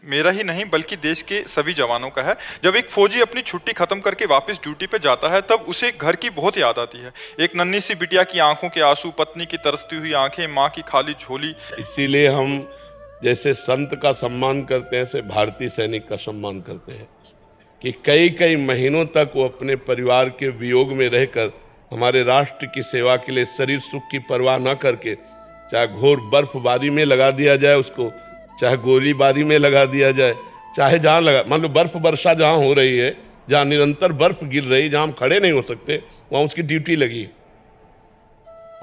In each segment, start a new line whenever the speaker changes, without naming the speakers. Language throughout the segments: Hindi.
मेरा ही नहीं बल्कि देश के सभी जवानों का है। जब एक फौजी अपनी छुट्टी खत्म करके वापस ड्यूटी पे जाता है तब उसे घर की बहुत याद आती है। एक नन्ही सी बिटिया की आंखों के आंसू, पत्नी की तरसती हुई आंखें, माँ की खाली झोली।
इसीलिए हम जैसे संत का सम्मान करते हैं ऐसे भारतीय सैनिक का सम्मान करते हैं कि कई कई महीनों तक वो अपने परिवार के वियोग में रहकर हमारे राष्ट्र की सेवा के लिए शरीर सुख की परवाह न करके, चाहे घोर बर्फबारी में लगा दिया जाए उसको, चाहे गोलीबारी में लगा दिया जाए, चाहे जहाँ लगा, मान लो बर्फ वर्षा जहाँ हो रही है, जहाँ निरंतर बर्फ गिर रही, जहाँ हम खड़े नहीं हो सकते, वहाँ उसकी ड्यूटी लगी।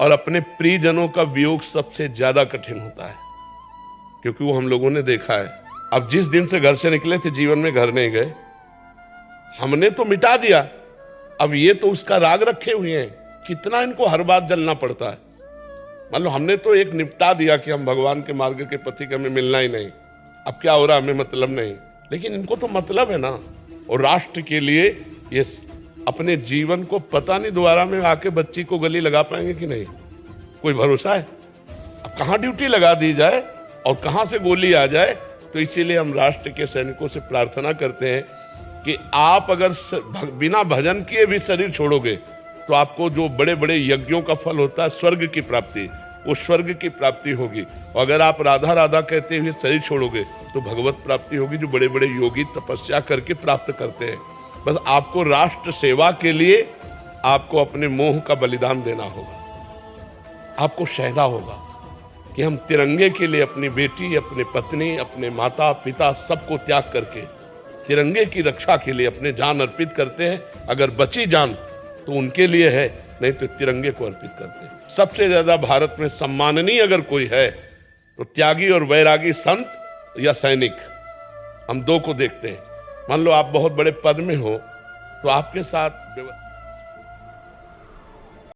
और अपने प्रियजनों का वियोग सबसे ज्यादा कठिन होता है, क्योंकि वो हम लोगों ने देखा है। अब जिस दिन से घर से निकले थे जीवन में घर नहीं गए, हमने तो मिटा दिया, अब ये तो उसका राग रखे हुए हैं, कितना इनको हर बार जलना पड़ता है। मान लो हमने तो एक निपटा दिया कि हम भगवान के मार्ग के पथिक, हमें मिलना ही नहीं, अब क्या हो रहा हमें मतलब नहीं, लेकिन इनको तो मतलब है ना। और राष्ट्र के लिए ये अपने जीवन को पता नहीं दोबारा में आके बच्ची को गले लगा पाएंगे कि नहीं, कोई भरोसा है। अब कहाँ ड्यूटी लगा दी जाए और कहाँ से गोली आ जाए। तो इसीलिए हम राष्ट्र के सैनिकों से प्रार्थना करते हैं कि आप अगर बिना भजन किए भी शरीर छोड़ोगे तो आपको जो बड़े बड़े यज्ञों का फल होता है स्वर्ग की प्राप्ति, वो स्वर्ग की प्राप्ति होगी। और अगर आप राधा राधा कहते हुए शरीर छोड़ोगे तो भगवत प्राप्ति होगी, जो बड़े बड़े योगी तपस्या करके प्राप्त करते हैं। बस आपको राष्ट्र सेवा के लिए आपको अपने मोह का बलिदान देना होगा, आपको सहना होगा कि हम तिरंगे के लिए अपनी बेटी, अपनी पत्नी, अपने माता पिता सबको त्याग करके तिरंगे की रक्षा के लिए अपने जान अर्पित करते हैं। अगर बची जान तो उनके लिए है, नहीं तो तिरंगे को अर्पित करते हैं। सबसे ज्यादा भारत में सम्माननीय अगर कोई है तो त्यागी और वैरागी संत या सैनिक, हम दो को देखते हैं। मान लो आप बहुत बड़े पद में हो तो आपके साथ व्यवस्था